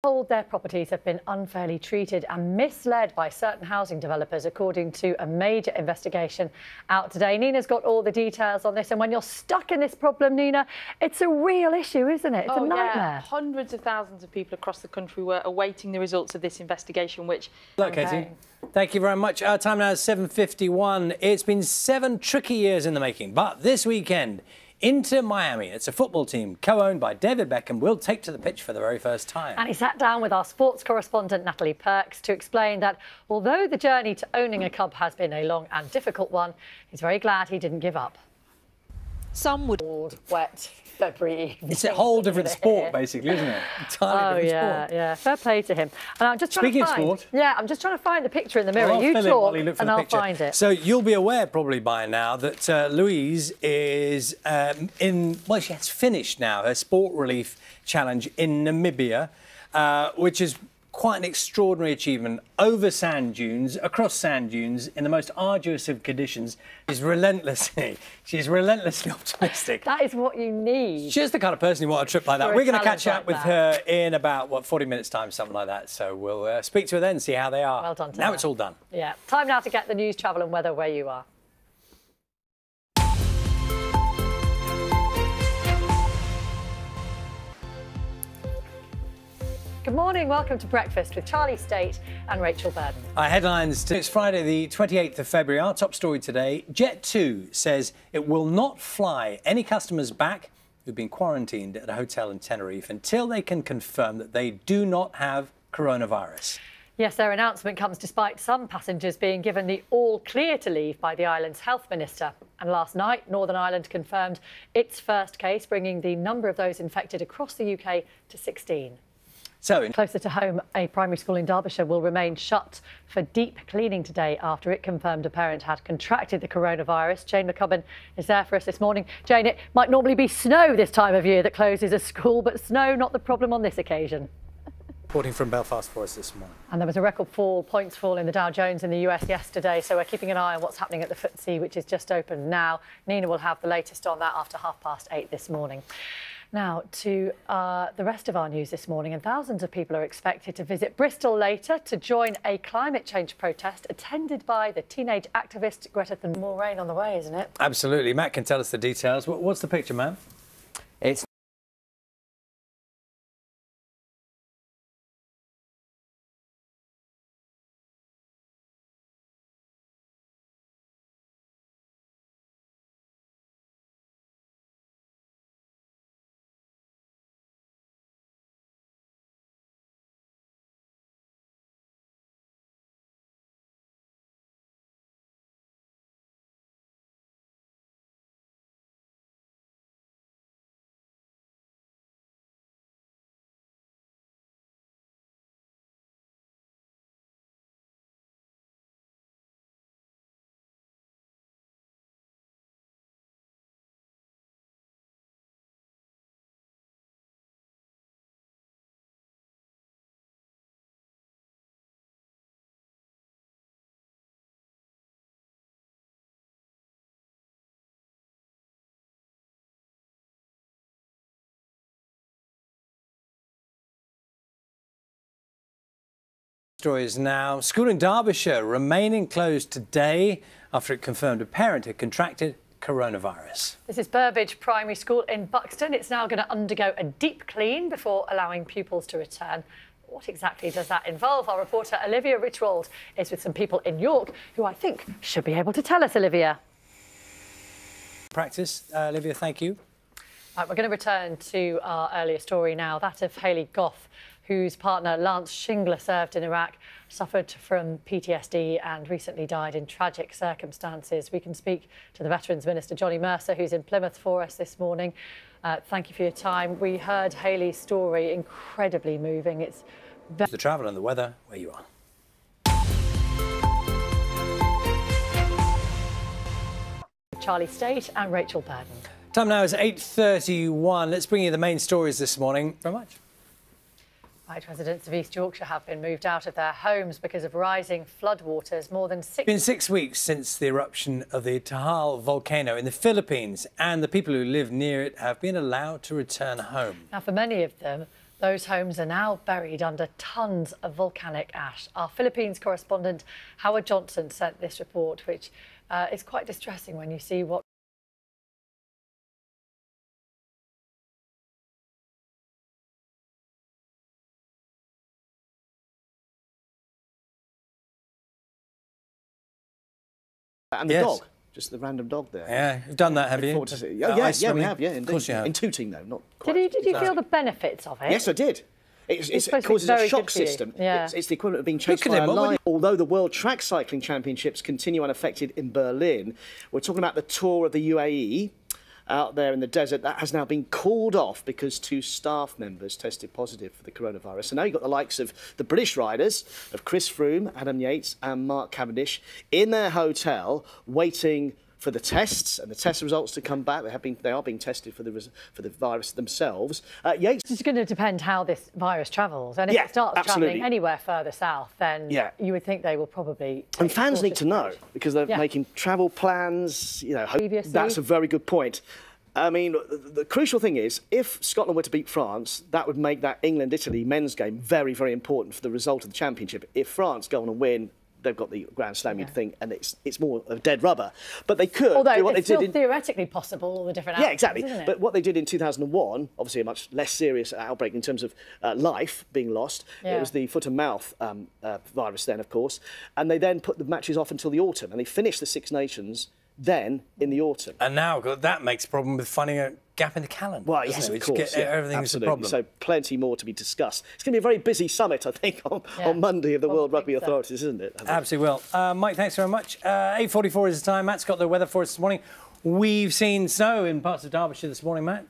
Told their properties have been unfairly treated and misled by certain housing developers, according to a major investigation out today. Nina's got all the details on this, and when you're stuck in this problem, Nina, it's a real issue, isn't it? It's a nightmare. Yeah. Hundreds of thousands of people across the country were awaiting the results of this investigation, which... Hello, Katie. Thank you very much. Our time now is 7:51. It's been 7 tricky years in the making, but this weekend, Inter Miami, it's a football team co-owned by David Beckham, will take to the pitch for the very first time. And he sat down with our sports correspondent Natalie Perks to explain that although the journey to owning a club has been a long and difficult one, he's very glad he didn't give up. Some would... Wet February evening. It's a whole different sport, basically, isn't it? Entirely different sport. Yeah. Fair play to him. And I'm just trying Speaking to find... of sport... Yeah, I'm just trying to find the picture in the mirror. Well, you talk and I'll find it. So you'll be aware probably by now that Louise is well, she has finished now her Sport Relief Challenge in Namibia, which is quite an extraordinary achievement over sand dunes, across sand dunes, in the most arduous of conditions. She's relentlessly optimistic. That is what you need. She's the kind of person who wants a trip like that. We're going to catch up with her in about, 40 minutes' time, something like that. So we'll speak to her then, see how they are. Well done to her. Now it's all done. Yeah. Time now to get the news, travel and weather where you are. Good morning, welcome to Breakfast with Charlie State and Rachel Burden. Our headlines, it's Friday the 28th of February. Our top story today, Jet2 says it will not fly any customers back who've been quarantined at a hotel in Tenerife until they can confirm that they do not have coronavirus. Yes, their announcement comes despite some passengers being given the all clear to leave by the island's health minister. And last night, Northern Ireland confirmed its first case, bringing the number of those infected across the UK to 16. So, closer to home, a primary school in Derbyshire will remain shut for deep cleaning today after it confirmed a parent had contracted the coronavirus. Jane McCubbin is there for us this morning. Jane, it might normally be snow this time of year that closes a school, but snow not the problem on this occasion. Reporting from Belfast for us this morning. And there was a record points fall in the Dow Jones in the US yesterday, so we're keeping an eye on what's happening at the FTSE, which is just open now. Nina will have the latest on that after 8:30 this morning. Now to the rest of our news this morning, and thousands of people are expected to visit Bristol later to join a climate change protest attended by the teenage activist Greta Thunberg. More rain on the way, isn't it? Absolutely. Matt can tell us the details. What's the picture, Matt? It's stories now. School in Derbyshire remaining closed today after it confirmed a parent had contracted coronavirus. This is Burbage Primary School in Buxton. It's now going to undergo a deep clean before allowing pupils to return. What exactly does that involve? Our reporter Olivia Richwald is with some people in York who I think should be able to tell us, Olivia. Practice, Olivia, thank you. Right, we're going to return to our earlier story now, that of Hayley Gough, whose partner Lance Shingler served in Iraq, suffered from PTSD and recently died in tragic circumstances. We can speak to the Veterans Minister, Johnny Mercer, who's in Plymouth for us this morning. Thank you for your time. We heard Hayley's story, incredibly moving. It's the travel and the weather where you are. Charlie State and Rachel Burden. Time now is 8:31. Let's bring you the main stories this morning. Very much. Right, residents of East Yorkshire have been moved out of their homes because of rising floodwaters. More than 6 It's been 6 weeks since the eruption of the Taal volcano in the Philippines, and the people who live near it have been allowed to return home. Now, for many of them, Those homes are now buried under tons of volcanic ash. Our Philippines correspondent Howard Johnson sent this report, which is quite distressing when you see what and the dog, just the random dog there. Yeah, you've done that, have you? Yeah, we have, yeah, indeed. Of course you have. In Tooting, though, not quite. Did you feel the benefits of it? Yes, I did. It causes a shock system. Yeah. It's the equivalent of being chased by a lion. Although the World Track Cycling Championships continue unaffected in Berlin, we're talking about the Tour of the UAE out there in the desert. That has now been called off because 2 staff members tested positive for the coronavirus. So now you've got the likes of the British riders, of Chris Froome, Adam Yates and Mark Cavendish, in their hotel waiting for the tests and the test results to come back. They are being tested for the virus themselves. Yates. It's going to depend how this virus travels, and if it starts travelling anywhere further south, then you would think they will probably. And fans need to know because they're making travel plans. You know, that's a very good point. I mean, the crucial thing is, if Scotland were to beat France, that would make that England-Italy men's game very, very important for the result of the championship. If France go on and win, they've got the Grand Slam, you'd think, and it's more of dead rubber. But they could. Although it's still theoretically possible, all the different outcomes, exactly. Isn't it? But what they did in 2001, obviously a much less serious outbreak in terms of life being lost. It was the foot and mouth virus then, of course. And they then put the matches off until the autumn, and they finished the Six Nations then in the autumn. And now that makes a problem with finding a gap in the calendar. Well, yes, of course. Everything's a problem. So plenty more to be discussed. It's going to be a very busy summit, I think, on Monday of the World Rugby Authorities, isn't it? Absolutely will. Mike, thanks very much. 8:44 is the time. Matt's got the weather for us this morning. We've seen snow in parts of Derbyshire this morning, Matt.